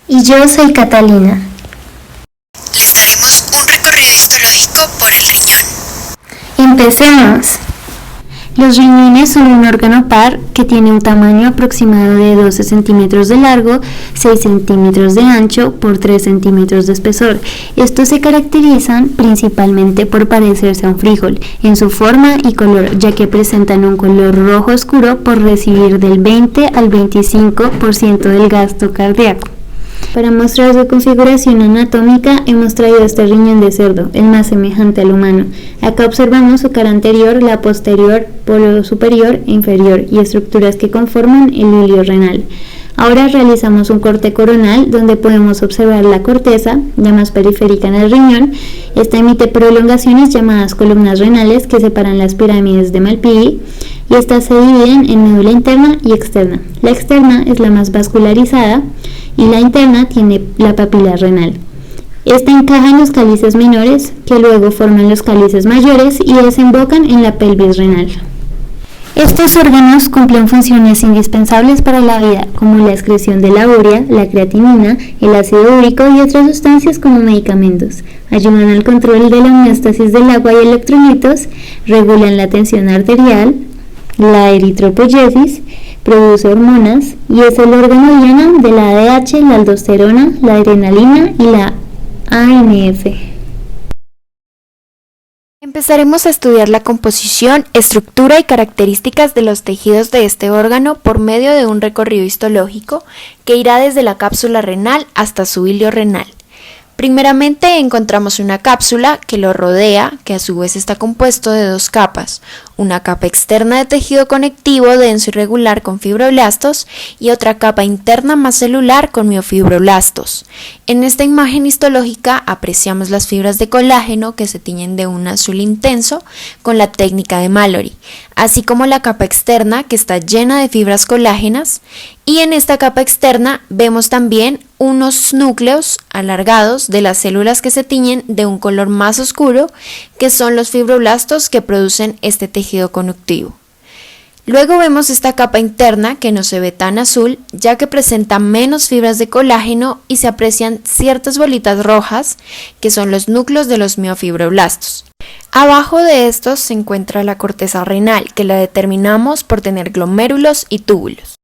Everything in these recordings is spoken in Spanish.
Y yo soy Catalina. Les daremos un recorrido histológico por el riñón. Empecemos. Los riñones son un órgano par que tiene un tamaño aproximado de 12 centímetros de largo, 6 centímetros de ancho por 3 centímetros de espesor. Estos se caracterizan principalmente por parecerse a un frijol en su forma y color, ya que presentan un color rojo oscuro por recibir del 20 al 25% del gasto cardíaco. Para mostrar su configuración anatómica hemos traído este riñón de cerdo, el más semejante al humano. Acá observamos su cara anterior, la posterior, polo superior e inferior y estructuras que conforman el hilio renal. Ahora realizamos un corte coronal donde podemos observar la corteza, ya más periférica en el riñón. Esta emite prolongaciones llamadas columnas renales que separan las pirámides de Malpighi y estas se dividen en médula interna y externa. La externa es la más vascularizada y la interna tiene la papila renal. Esta encaja en los cálices menores que luego forman los cálices mayores y desembocan en la pelvis renal. Estos órganos cumplen funciones indispensables para la vida, como la excreción de la urea, la creatinina, el ácido úrico y otras sustancias como medicamentos. Ayudan al control de la homeostasis del agua y electrolitos, regulan la tensión arterial, la eritropoyesis, produce hormonas y es el órgano diana de la ADH, la aldosterona, la adrenalina y la ANF. Empezaremos a estudiar la composición, estructura y características de los tejidos de este órgano por medio de un recorrido histológico que irá desde la cápsula renal hasta su hilio renal. Primeramente encontramos una cápsula que lo rodea, que a su vez está compuesto de dos capas, una capa externa de tejido conectivo denso y regular con fibroblastos y otra capa interna más celular con miofibroblastos. En esta imagen histológica apreciamos las fibras de colágeno que se tiñen de un azul intenso con la técnica de Mallory, así como la capa externa que está llena de fibras colágenas, y en esta capa externa vemos también unos núcleos alargados de las células que se tiñen de un color más oscuro, que son los fibroblastos que producen este tejido conectivo. Luego vemos esta capa interna que no se ve tan azul, ya que presenta menos fibras de colágeno y se aprecian ciertas bolitas rojas, que son los núcleos de los miofibroblastos. Abajo de estos se encuentra la corteza renal, que la determinamos por tener glomérulos y túbulos.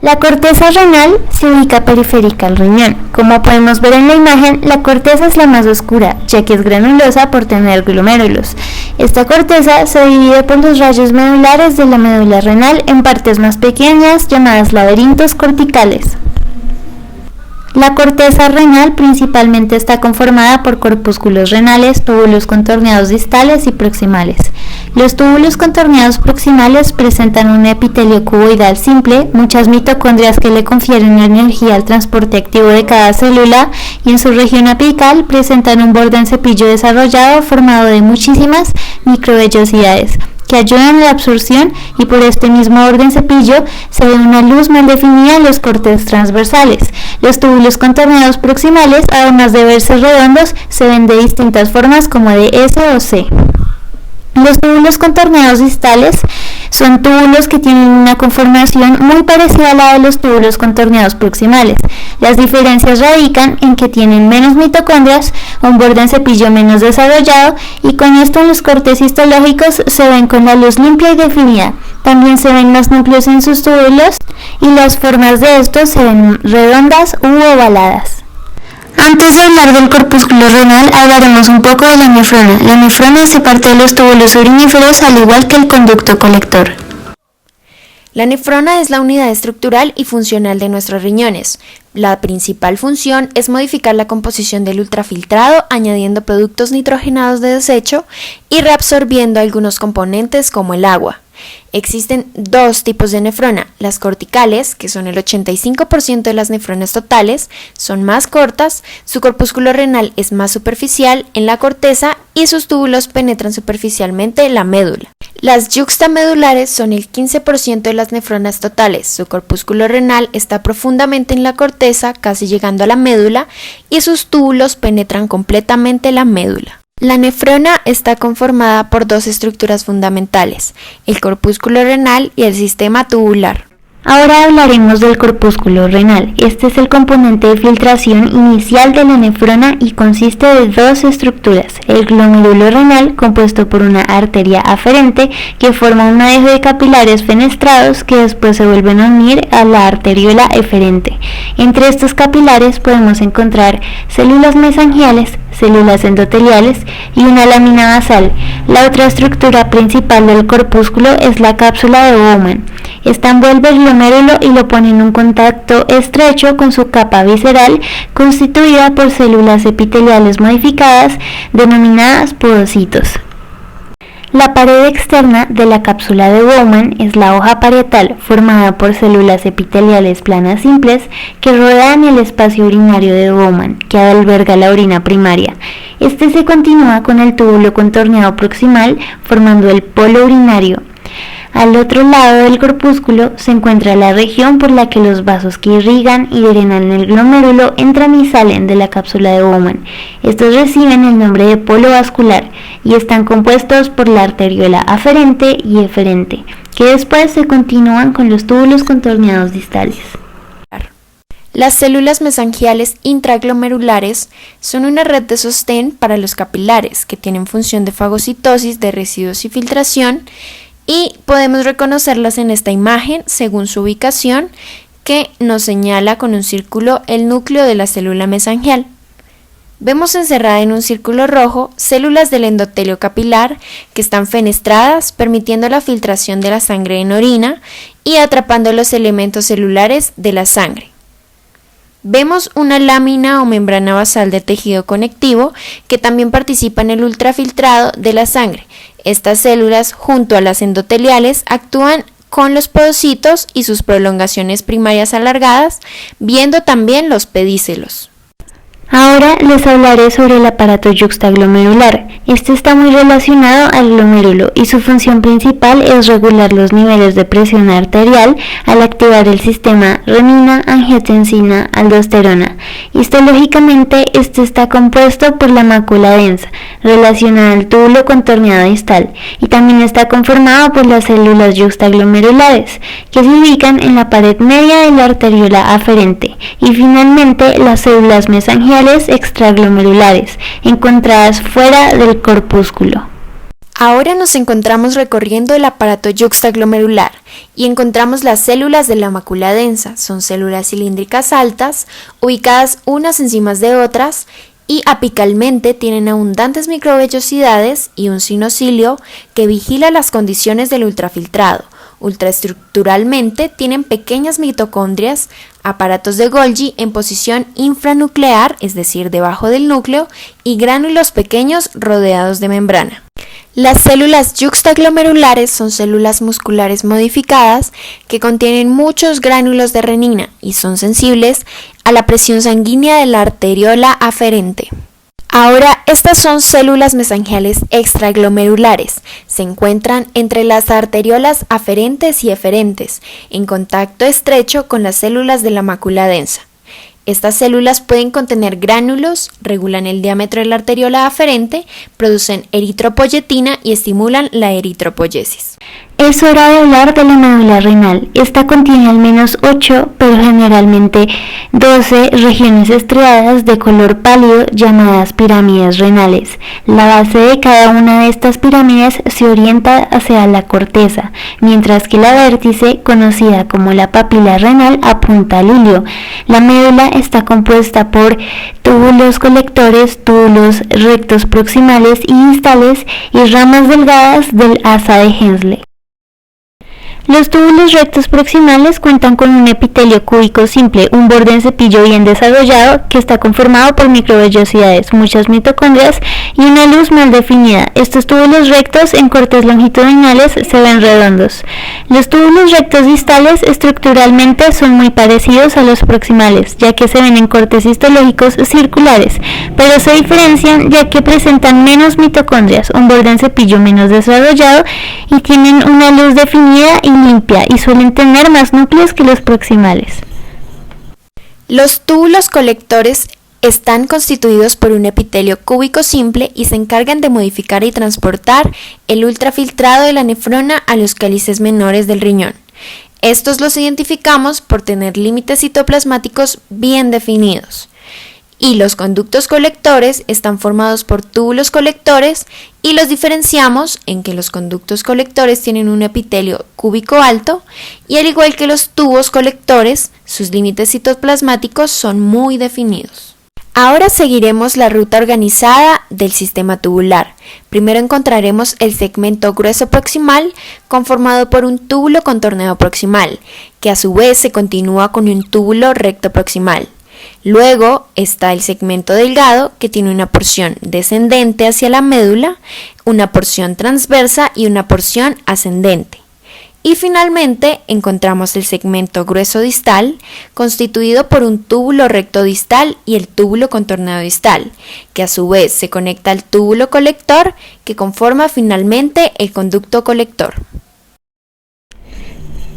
La corteza renal se ubica periférica al riñón. Como podemos ver en la imagen, la corteza es la más oscura, ya que es granulosa por tener glomérulos. Esta corteza se divide por los rayos medulares de la médula renal en partes más pequeñas llamadas laberintos corticales. La corteza renal principalmente está conformada por corpúsculos renales, túbulos contorneados distales y proximales. Los túbulos contorneados proximales presentan un epitelio cuboidal simple, muchas mitocondrias que le confieren energía al transporte activo de cada célula, y en su región apical presentan un borde en cepillo desarrollado formado de muchísimas microvellosidades que ayudan a la absorción, y por este mismo orden cepillo se ve una luz mal definida en los cortes transversales. Los túbulos contorneados proximales, además de verse redondos, se ven de distintas formas como de S o C. Los túbulos contorneados distales son túbulos que tienen una conformación muy parecida a la de los túbulos contorneados proximales. Las diferencias radican en que tienen menos mitocondrias, un borde en cepillo menos desarrollado, y con esto en los cortes histológicos se ven con la luz limpia y definida. También se ven los núcleos en sus túbulos y las formas de estos se ven redondas u ovaladas. Antes de hablar del corpúsculo renal, hablaremos un poco de la nefrona. La nefrona hace parte de los túbulos uriníferos, al igual que el conducto colector. La nefrona es la unidad estructural y funcional de nuestros riñones. La principal función es modificar la composición del ultrafiltrado añadiendo productos nitrogenados de desecho y reabsorbiendo algunos componentes como el agua. Existen dos tipos de nefrona: las corticales, que son el 85% de las nefronas totales, son más cortas, su corpúsculo renal es más superficial en la corteza y sus túbulos penetran superficialmente en la médula. Las yuxtamedulares son el 15% de las nefronas totales, su corpúsculo renal está profundamente en la corteza, casi llegando a la médula, y sus túbulos penetran completamente la médula. La nefrona está conformada por dos estructuras fundamentales, el corpúsculo renal y el sistema tubular. Ahora hablaremos del corpúsculo renal. Este es el componente de filtración inicial de la nefrona y consiste de dos estructuras: el glomérulo renal, compuesto por una arteria aferente que forma un madejo de capilares fenestrados que después se vuelven a unir a la arteriola eferente. Entre estos capilares podemos encontrar células mesangiales, células endoteliales y una lámina basal. La otra estructura principal del corpúsculo es la cápsula de Bowman. Esta envuelve el glomérulo y lo pone en un contacto estrecho con su capa visceral, constituida por células epiteliales modificadas denominadas podocitos. La pared externa de la cápsula de Bowman es la hoja parietal, formada por células epiteliales planas simples que rodean el espacio urinario de Bowman, que alberga la orina primaria. Este se continúa con el túbulo contorneado proximal, formando el polo urinario. Al otro lado del corpúsculo se encuentra la región por la que los vasos que irrigan y drenan el glomérulo entran y salen de la cápsula de Bowman. Estos reciben el nombre de polo vascular y están compuestos por la arteriola aferente y eferente, que después se continúan con los túbulos contorneados distales. Las células mesangiales intraglomerulares son una red de sostén para los capilares que tienen función de fagocitosis de residuos y filtración, y podemos reconocerlas en esta imagen según su ubicación, que nos señala con un círculo el núcleo de la célula mesangial. Vemos encerrada en un círculo rojo células del endotelio capilar que están fenestradas, permitiendo la filtración de la sangre en orina y atrapando los elementos celulares de la sangre. Vemos una lámina o membrana basal de tejido conectivo que también participa en el ultrafiltrado de la sangre. Estas células, junto a las endoteliales, actúan con los podocitos y sus prolongaciones primarias alargadas, viendo también los pedícelos. Ahora les hablaré sobre el aparato yuxtaglomerular. Este está muy relacionado al glomérulo y su función principal es regular los niveles de presión arterial al activar el sistema renina-angiotensina-aldosterona. Histológicamente, este está compuesto por la mácula densa, relacionada al túbulo contorneado distal, y también está conformado por las células yuxtaglomerulares, que se ubican en la pared media de la arteriola aferente, y finalmente las células mesangiales extraglomerulares, encontradas fuera del corpúsculo. Ahora nos encontramos recorriendo el aparato yuxtaglomerular y encontramos las células de la mácula densa. Son células cilíndricas altas, ubicadas unas encima de otras, y apicalmente tienen abundantes microvellosidades y un sinocilio que vigila las condiciones del ultrafiltrado. Ultraestructuralmente tienen pequeñas mitocondrias, aparatos de Golgi en posición infranuclear, es decir, debajo del núcleo, y gránulos pequeños rodeados de membrana. Las células yuxtaglomerulares son células musculares modificadas que contienen muchos gránulos de renina y son sensibles a la presión sanguínea de la arteriola aferente. Ahora, estas son células mesangiales extraglomerulares. Se encuentran entre las arteriolas aferentes y eferentes, en contacto estrecho con las células de la mácula densa. Estas células pueden contener gránulos, regulan el diámetro de la arteriola aferente, producen eritropoyetina y estimulan la eritropoyesis. Es hora de hablar de la médula renal. Esta contiene al menos 8, pero generalmente 12 regiones estriadas de color pálido llamadas pirámides renales. La base de cada una de estas pirámides se orienta hacia la corteza, mientras que la vértice, conocida como la papila renal, apunta al ilio. La médula está compuesta por túbulos colectores, túbulos rectos proximales y distales y ramas delgadas del asa de Henle. Los túbulos rectos proximales cuentan con un epitelio cúbico simple, un borde en cepillo bien desarrollado que está conformado por microvellosidades, muchas mitocondrias y una luz mal definida. Estos túbulos rectos en cortes longitudinales se ven redondos. Los túbulos rectos distales estructuralmente son muy parecidos a los proximales, ya que se ven en cortes histológicos circulares, pero se diferencian ya que presentan menos mitocondrias, un borde en cepillo menos desarrollado y tienen una luz definida y limpia, y suelen tener más núcleos que los proximales. Los túbulos colectores están constituidos por un epitelio cúbico simple y se encargan de modificar y transportar el ultrafiltrado de la nefrona a los cálices menores del riñón. Estos los identificamos por tener límites citoplasmáticos bien definidos. Y los conductos colectores están formados por túbulos colectores y los diferenciamos en que los conductos colectores tienen un epitelio cúbico alto y al igual que los tubos colectores, sus límites citoplasmáticos son muy definidos. Ahora seguiremos la ruta organizada del sistema tubular. Primero encontraremos el segmento grueso proximal conformado por un túbulo contorneado proximal, que a su vez se continúa con un túbulo recto proximal. Luego está el segmento delgado, que tiene una porción descendente hacia la médula, una porción transversa y una porción ascendente. Y finalmente encontramos el segmento grueso distal, constituido por un túbulo recto distal y el túbulo contorneado distal, que a su vez se conecta al túbulo colector, que conforma finalmente el conducto colector.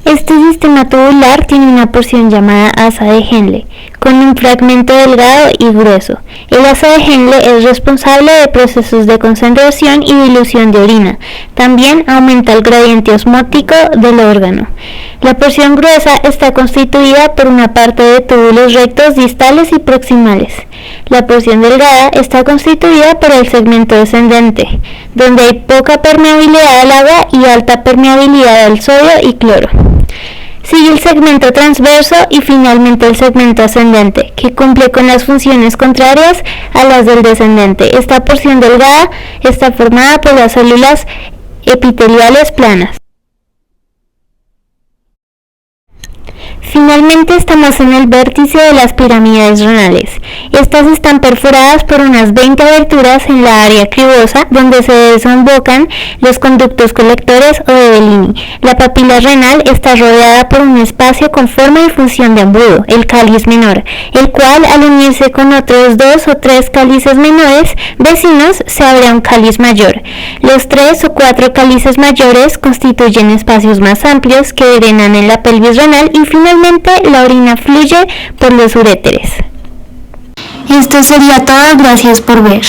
Este sistema tubular tiene una porción llamada asa de Henle, con un fragmento delgado y grueso. El asa de Henle es responsable de procesos de concentración y dilución de orina. También aumenta el gradiente osmótico del órgano. La porción gruesa está constituida por una parte de túbulos rectos distales y proximales. La porción delgada está constituida por el segmento descendente, donde hay poca permeabilidad al agua y alta permeabilidad al sodio y cloro. Sigue el segmento transverso y finalmente el segmento ascendente, que cumple con las funciones contrarias a las del descendente. Esta porción delgada está formada por las células epiteliales planas. Finalmente estamos en el vértice de las pirámides renales. Estas están perforadas por unas 20 aberturas en la área cribosa, donde se desembocan los conductos colectores o de Bellini. La papila renal está rodeada por un espacio con forma y función de embudo, el cáliz menor, el cual al unirse con otros 2 o 3 cálices menores vecinos se abre un cáliz mayor. Los 3 o 4 cálices mayores constituyen espacios más amplios que drenan en la pelvis renal y finalmente la orina fluye por los uréteres. Esto sería todo, gracias por ver.